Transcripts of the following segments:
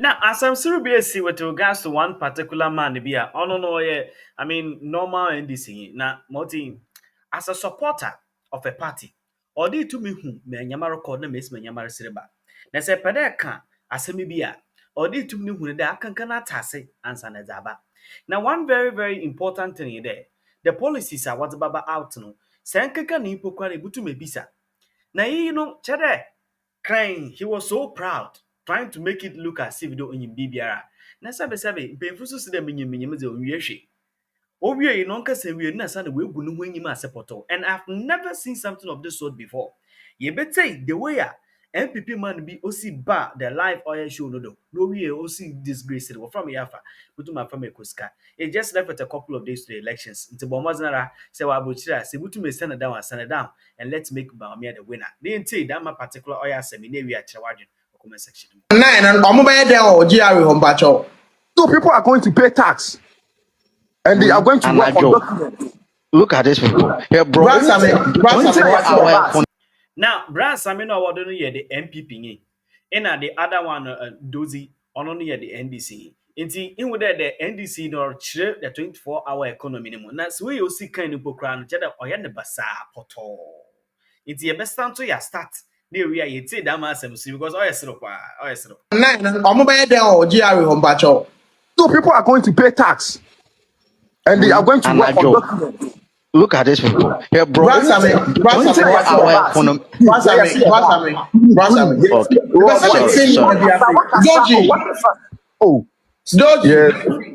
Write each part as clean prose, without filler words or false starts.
Now, as I'm still be see with regards to one particular man, be a oh no, yeah, I mean normal NDC. Now, multi as a supporter of a party, or did to me who me nyama record na mes me nyama sireba. Na se pede ka asemi bi a, or did to me who da kan kana tase ansa na zaba. Now, one very important thing there, the policies are what baba out no. Senkeka ni pokwa ne butu me bisa. Na you know, chere crying, he was so proud, trying to make it look as if do in bibiara. Na sabe, penfuso se dem nyim ze onwie hwe. Owie yi no nka se wie na sa na we gu no ho nyim asepoto. And I've never seen something of this sort before. Ye betey the way a MPP man be osi ba the live oil show no do. No we osi disgrace it from yafa. Butu ma from ekoska. It just left with a couple of days to the elections. Nti bomazara se wa abochira se butu me send down and let's make Bawumia the winner. They say that my particular oil semi na wi a kire wadwen comment section. Nine and Omobaya there or GRE Hompacho. So people are going to pay tax and they are going to work on documents. Look at these people. Yeah, bro. Now, Brad Samino award no ye the MPP ni. And the other one Dozy on ye the NDC. Inti in with the NDC nor chire the 24-hour economy no. Na so you see kind of pokra no cheda oya ne basa poto. Inti ye best stand to ya start. They we are ye say that man because oya siro kwa, oya siro. Nine and Omobaya there or GRE Hompacho. So people are going to pay tax and they are going to work on documents. Look at these people. Yeah, bro. Oh, Doji.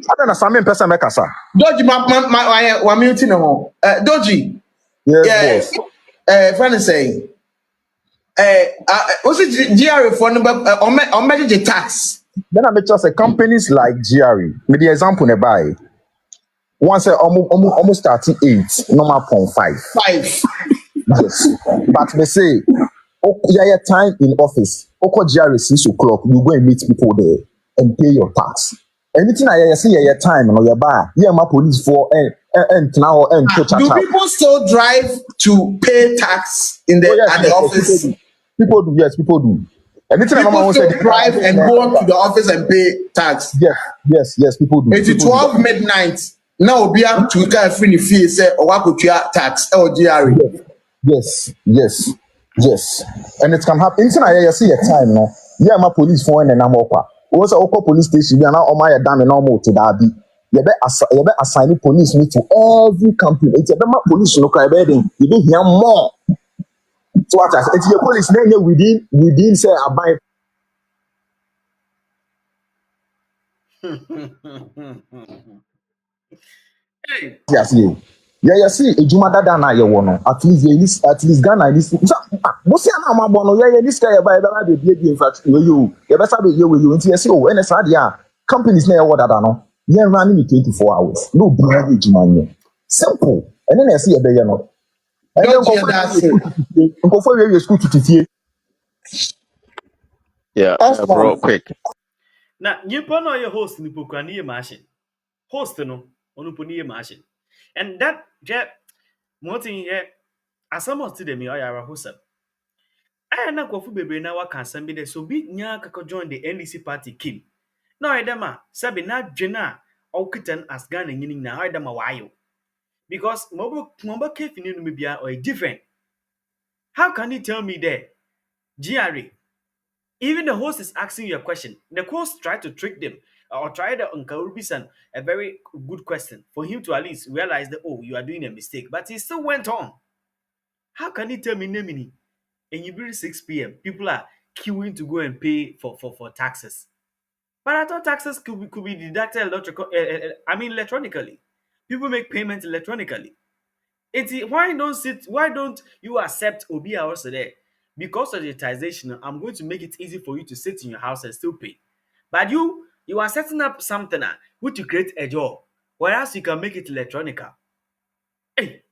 I don't know some person make us. Doji, my muting home. Doji. Yes. Friend saying. What's it GRE for number on manage tax? Then I make just say companies like GRE. With the example nearby. Once almost 38, normal 0.5. 5. Yes. But they say, oh, yeah, time in office. Oko GRE 6 o'clock, you go and meet people there and pay your tax. Anything I see yeah time no your bar. Yeah, my police for and now and do people still drive to pay tax in the at the office? People do, yes, people do. Anything people still drive and go to the office and pay tax. Yes, people do. It's 12 midnight. Now we have to get free fee say or what could tax or GRE. Yes. And it can happen. Anything I see a time no. Yeah, my police phone and I'm up. Was a police station, and now my done and normal to that be. You better assign police me to every company. It's a police local bedding. You didn't hear more. So what it's your police name within say I buy. Hey. Yes, yeah, see, a Juma Dada na your one. At least Ghana this. What's your name, Bono? Yeah, this guy by the baby. In fact, you better be here with you. Into your and it's companies near what I don't know. Yeah, running in 24 hours. No bloody Juma. Simple. And then I see a day, no. And then go for your school to TTA. Yeah, bro, quick. Now, you put on your host in the Pukani machine. Host no, on Puni machine. And that jet, more thing here, as some of them, I are a host. I na kofu bebe na waka asem bi de so bi nya kako join the NDC party kim. Na oyedema sabi na dwena okitan as Ghana nyini na oyedema wayo. Because mobo kefini no bia or different. How can you tell me there? GRA. Even the host is asking you a question. The host tried to trick them or try to Uncle a very good question for him to at least realize that, oh, you are doing a mistake. But he still went on. How can you tell me Nemini? And you bring 6 p.m. People are queuing to go and pay for taxes. But I thought taxes could be deducted electronically. People make payments electronically. Why don't you accept Obi also there? Because of digitization, I'm going to make it easy for you to sit in your house and still pay. But you are setting up something which to create a job, whereas you can make it electronical. Hey,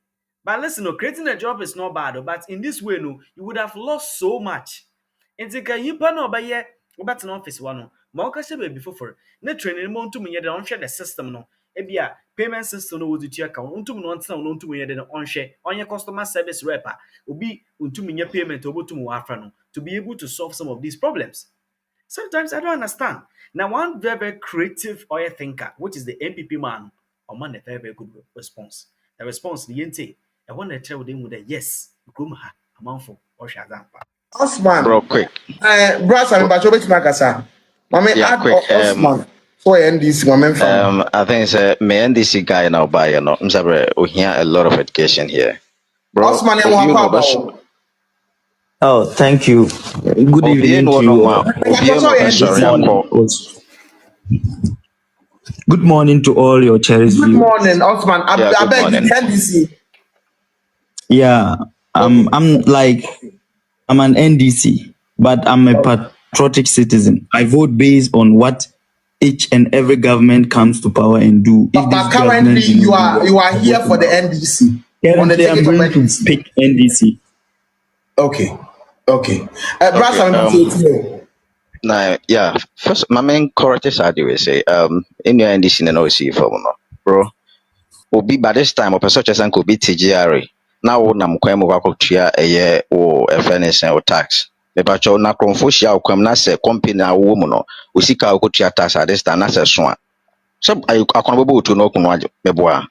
but listen, creating a job is not bad, but in this way, no, you would have lost so much. And can you pan over here? About an office one, more customer before. Net training more to me, don't share the system, no. Ebia payment system no would your account. Unto me, on to me, then on share on your customer service rep. Will be unto me your payment over to Muafrano to be able to solve some of these problems. Sometimes I don't understand. Now, one very, very creative oil thinker, which is the MPP man, or man, a very, very good response. The response, the yente, I want to tell them with a yes, Grumha, a mouthful, or Shazampa. Osman, Bro, quick. Brass and Bro, Bachovic Makasa. Mame yeah, add quick. Osman for NDC, Mame Fama. I think it's me NDC guy now by I'm sorry, we hear a lot of education here. Bro, Osman and Obi no best Wakwaba. Oh, thank you. Good Obi evening no to no you ma all. Obi no best Good sorry morning. akọ. Also. Good morning to all your cherished Good viewers. morning, Osman. Yeah, I good beg you, morning. NDC. Yeah, Okay. I'm an NDC, but I'm a patriotic citizen. I vote based on what each and every government comes to power and do. If But this currently government do you not do are well, you are I here vote for them the out. NDC on the Currently, I'm ticket of going to NDC. pick NDC. Okay. Okay. Brass Okay, and Bachovic. now yeah, first my main correct is I do say in your NDC no see for no. Bro, Obi by this time or such as uncle be TGRA. Now wo nam kwan mu kwakọ tua wo FNS or tax. Me pa cho na kronfo hia wo kwam na se company a wo mu no. O sika wo tua tax at this time na se so a. So akọn bebo otu no kunu agye meboa.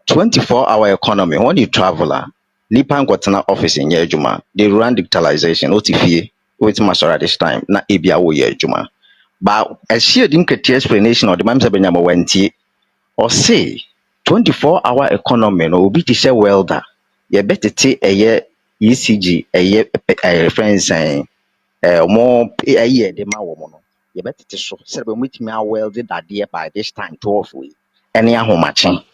24-hour economy when you traveler nipa nkọtena office nyɛ adwuma they run digitalization wote fie wetin masɔre at this time na ebia woyɛ adwuma ba ɛhyɛ di nkɛtɛ explanation ɔde mam sɛ bɛnya ma wantie ɔse 24-hour economy no obi te sɛ welder yɛbɛtete ɛyɛ ECG ɛyɛ friend sɛn ɔmo ɛyɛ ɛde ma wɔn no yɛbɛtete so sɛ bɛmutumi awɛlde dadeɛ by this time 12 wei ɛne ahomakye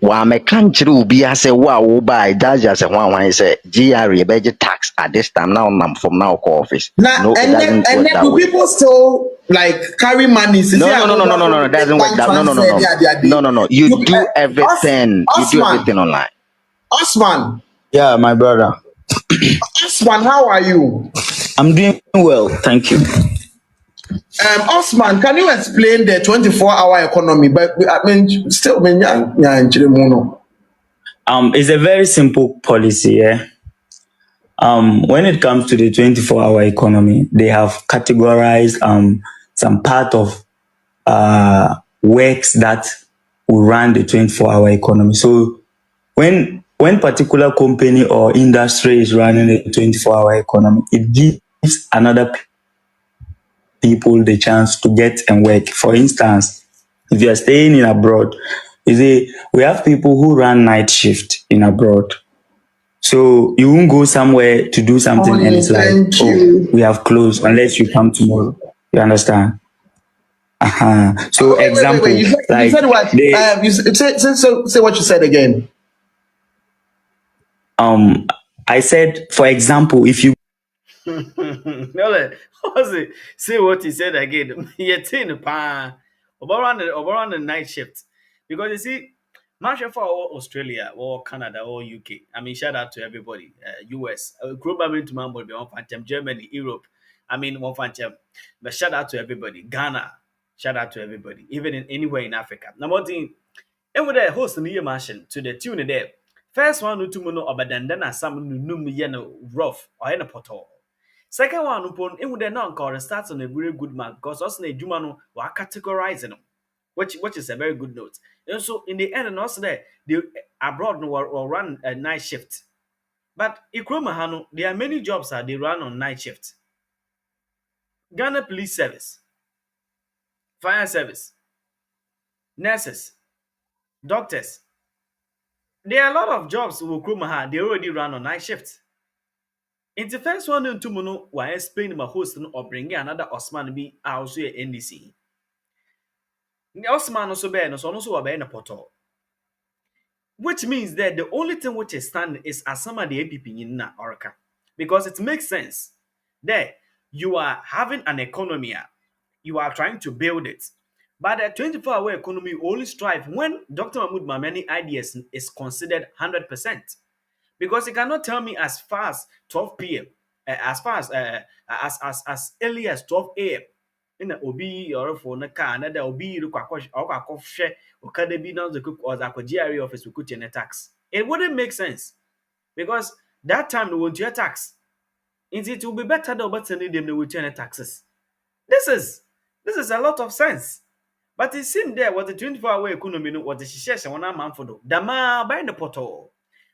wamɛka nkyerɛ obiara sɛ wo a wobae gyaagyaa sɛ ho ahwan sɛ GRA yɛbɛgye tax at this time now ɔnam fam now ɔkɔ office. Now, No, it doesn't and work then that do way. people still like carry money? See, No, I no, no, go no, no, back no, no, to no, it the doesn't work bank that. No, no, no, transfer no, no, no, no. You do everything. You do Osman, everything online. Osman, Yeah, my brother. Osman, how are you? I'm doing well, thank you. Osman, can you explain the 24-hour economy? But I mean, still, It's a very simple policy. Yeah. When it comes to the 24-hour economy, they have categorized some part of works that will run the 24-hour economy. So when particular company or industry is running a 24-hour economy, it gives another people the chance to get and work. For instance, if you are staying in abroad, you see, we have people who run night shift in abroad. So you won't go somewhere to do something and it's like, thank oh, you. we have closed unless you come tomorrow. You understand? So Wait. example, You like said what? they Say what you said again. um I said, for example, if you No, what's it? Say what he said again. You're saying, pa, over the night shift. Because you see, much for Australia or Canada or UK. I mean, shout out to everybody. US, global to Mambo, one phantom, Germany, Europe. I mean, one phantom. But shout out to everybody. Ghana, shout out to everybody. Even in anywhere in Africa. Number one, and with the host in the machine to the tune there. First one, no to mono obadandana, some num yeno rough or any portal. Second one, upon it would then encore starts on a very good mark because also a Jumano were categorizing them, which is a very good note. And so in the end, and also there, the abroad will run a night shift. But Ikroma Hano, there are many jobs that they run on night shift. Ghana Police Service, Fire Service, nurses, doctors. There are a lot of jobs who Kroma they already run on night shift. In the first one, and two mono, why explain my host or bring another Osman be also a NDC. Osman also bear no so also bear a portal. Which means that the only thing which is standing is as some of the APP in Orca. Because it makes sense. There, you are having an economy, you are trying to build it. But the 24-hour economy only strive when Dr. Mahmoud Mamani ideas is considered 100%. Because you cannot tell me as far as 12 p.m., as far as early as 12 a.m. In the obi or for na car, na obi require or share or can be now the cook or the GRA office will cook in a tax. It wouldn't make sense because that time they won't your tax. It will be better than but sending them they will turn taxes. This is a lot of sense. But it seemed there was a 24-hour economy no what the sheshe one man for do. Dama by the portal.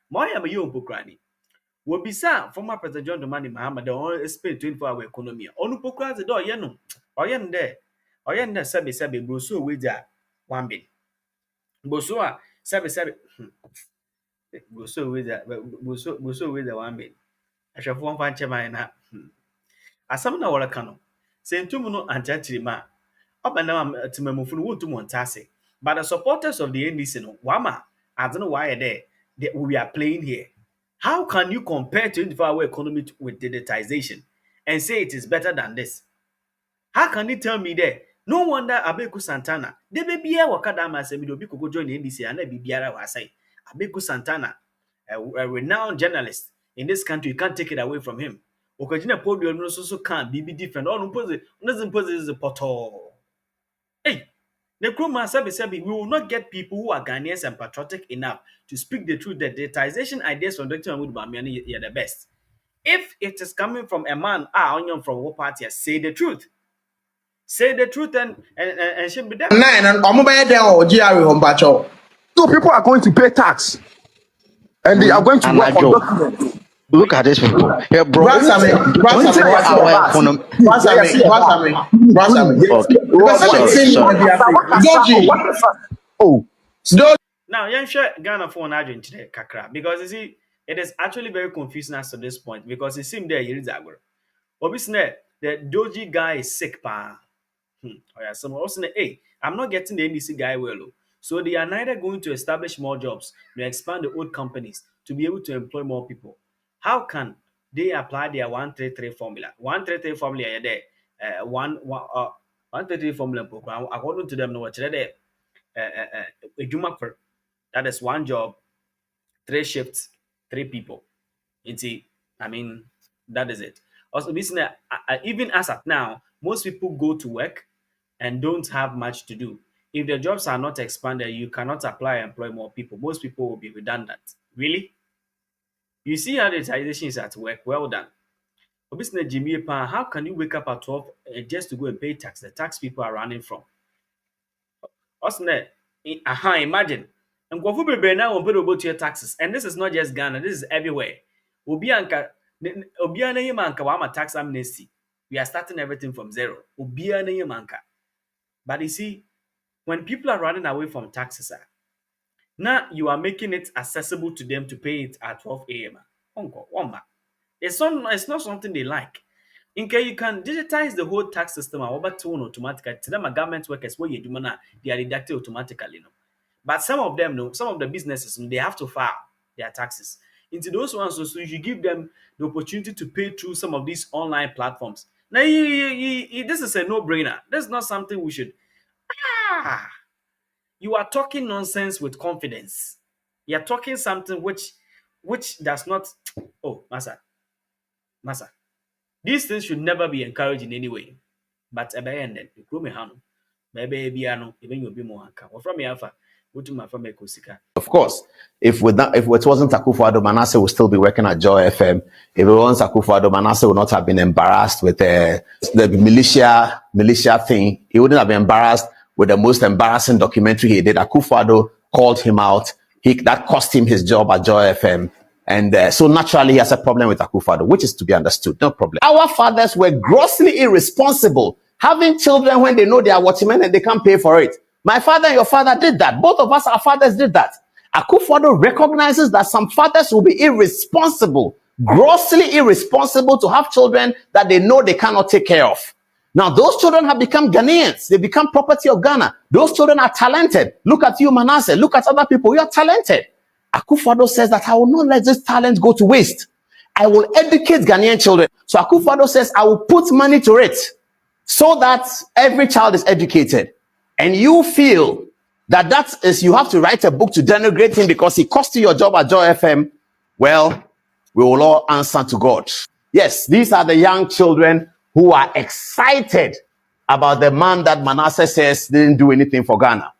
Moya me yo pokrani. Wo bisa former President John Dramani Mahama the on spend 24-hour economy. Onu pokra the door ye no. Oyen there. Oyen there sabe broso we there 1 bin. Broso a sabe broso we there broso we there 1 bin. Ahwefo mfa nche na. Asam na wala kano. Sentum no anchachirima. Up and down Timamufu won't to Montase. But the supporters of the NDC, no, Wama, I don't know why we are playing here. How can you compare 24-hour economy with digitization and say it is better than this? How can you tell me that? No wonder Abeku Santana, they may be a Wakadama Semido could join the NDC and be Biara was say. Abeku Santana, a renowned journalist in this country, you can't take it away from him. Okajina podium also can't be different. All doesn't pose is a portal. Hey, Nekroma Sabi, we will not get people who are Ghanaians and patriotic enough to speak the truth that digitization ideas from Dr. Mahmoud Bawumia are the best. If it is coming from a man, onion from what party, say the truth. Say the truth and should be there. Nine and Omobaya there or GRE home patrol. So people are going to pay tax, and they are going to work on documents. Look at these people. Yeah, bro. Now, you share Ghana for an agent today, Kakra, because you see, it is actually very confusing as to this point because it seemed there is Zagor. Obviously, the Doji guy is sick, pa. Oh yeah, someone also say, hey, I'm not getting the NDC guy well. So they are neither going to establish more jobs, nor expand the old companies to be able to employ more people. How can they apply their 133 formula? 133 formula is there. 133 formula program. According to them, no what there. That is 1 job, 3 shifts, 3 people. I mean, that is it. Also, even as at now, most people go to work and don't have much to do. If the jobs are not expanded, you cannot apply and employ more people. Most people will be redundant. Really? You see how the digitization is at work? Well done. Obviously, Jimmy Pan, how can you wake up at 12 just to go and pay tax? The tax people are running from. Also, imagine. And Kwafu Bebe now will pay about your taxes. And this is not just Ghana, this is everywhere. Obianka Wama tax amnesty. We are starting everything from zero. Manka. But you see, when people are running away from taxes, now you are making it accessible to them to pay it at 12 a.m. It's not something they like. In case you can digitize the whole tax system, automatically. To them, government workers, what you do, they are deducted automatically. But some of them, some of the businesses, they have to file their taxes. Into those ones, so you should give them the opportunity to pay through some of these online platforms. Now, this is a no-brainer. That's not something we should. You are talking nonsense with confidence. You are talking something which does not. Oh, Masa. These things should never be encouraged in any way. But ended. Of course, if it wasn't Akufo-Addo, Manasseh would still be working at Joy FM. If it wasn't Akufo-Addo, Manasseh would not have been embarrassed with the militia thing. He wouldn't have been embarrassed with the most embarrassing documentary he did. Akufo-Addo called him out. That cost him his job at Joy FM. And so naturally he has a problem with Akufo-Addo, which is to be understood. No problem. Our fathers were grossly irresponsible, having children when they know they are watchmen and they can't pay for it. My father and your father did that. Both of us, our fathers did that. Akufo-Addo recognizes that some fathers will be irresponsible, grossly irresponsible to have children that they know they cannot take care of. Now, those children have become Ghanaians. They become property of Ghana. Those children are talented. Look at you, Manasseh. Look at other people. You are talented. Akufo-Addo says that I will not let this talent go to waste. I will educate Ghanaian children. So Akufo-Addo says I will put money to it so that every child is educated. And you feel that is, you have to write a book to denigrate him because he cost you your job at Joy FM. Well, we will all answer to God. Yes, these are the young children who are excited about the man that Manasseh says didn't do anything for Ghana.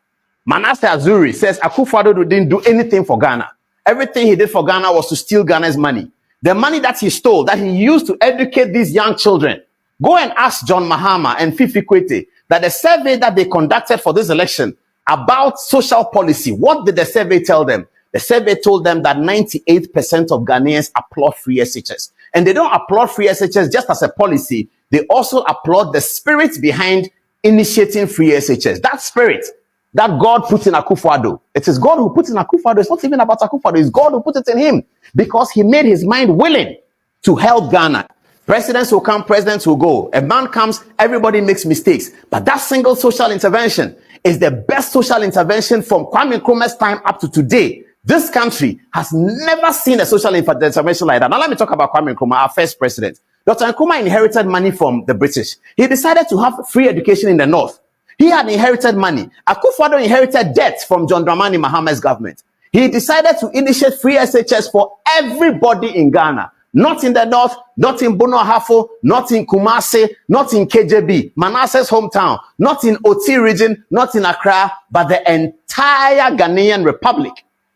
Manasseh Azuri says Akufo-Addo didn't do anything for Ghana. Everything he did for Ghana was to steal Ghana's money. The money that he stole, that he used to educate these young children, Go and ask John Mahama and Fifi Kwete that the survey that they conducted for this election about social policy, what did the survey tell them? The survey told them that 98% of Ghanaians applaud free SHS. And they don't applaud free SHS just as a policy. They also applaud the spirit behind initiating free SHS. That spirit that God put in Akufo-Addo. It is God who put in Akufo-Addo. It's not even about Akufo-Addo. It's God who put it in him because he made his mind willing to help Ghana. Presidents will come, presidents will go. A man comes, everybody makes mistakes. But that single social intervention is the best social intervention from Kwame Nkrumah's time up to today. This country has never seen a social intervention like that. Now let me talk about Kwame Nkrumah, our first president. Dr. Nkrumah inherited money from the British. He decided to have free education in the north. He had inherited money. Akufo-Addo inherited debt from John Dramani Mahama's government. He decided to initiate free SHS for everybody in Ghana. Not in the north, not in Bono Ahafo, not in Kumasi, not in KJB, Manasseh's hometown, not in Oti region, not in Accra, but the entire Ghanaian Republic.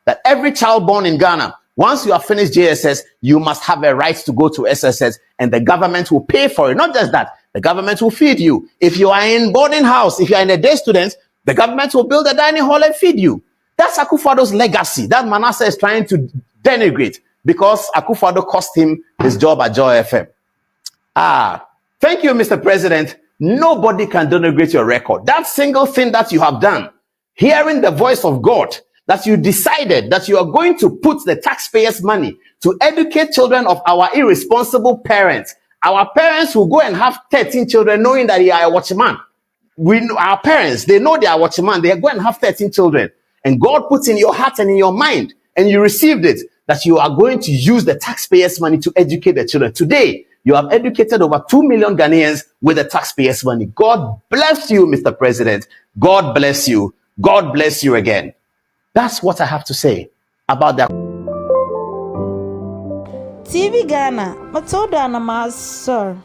That every child born in Ghana, once you have finished JSS, you must have a right to go to SSS, and the government will pay for it. Not just that, the government will feed you. If you are in boarding house, if you are in a day student, the government will build a dining hall and feed you. That's Akufo-Addo's legacy that Manasseh is trying to denigrate because Akufo-Addo cost him his job at Joy FM. Thank you, Mr. President. Nobody can denigrate your record. That single thing that you have done, hearing the voice of God, that you decided that you are going to put the taxpayers' money to educate children of our irresponsible parents. Our parents will go and have 13 children knowing that they are a watchman. Our parents, they know they are watchman. They go and have 13 children. And God puts in your heart and in your mind, and you received it, that you are going to use the taxpayers' money to educate the children. Today, you have educated over 2 million Ghanaians with the taxpayers' money. God bless you, Mr. President. God bless you. God bless you again. That's what I have to say about that. TV Ghana, Matilda and Sir.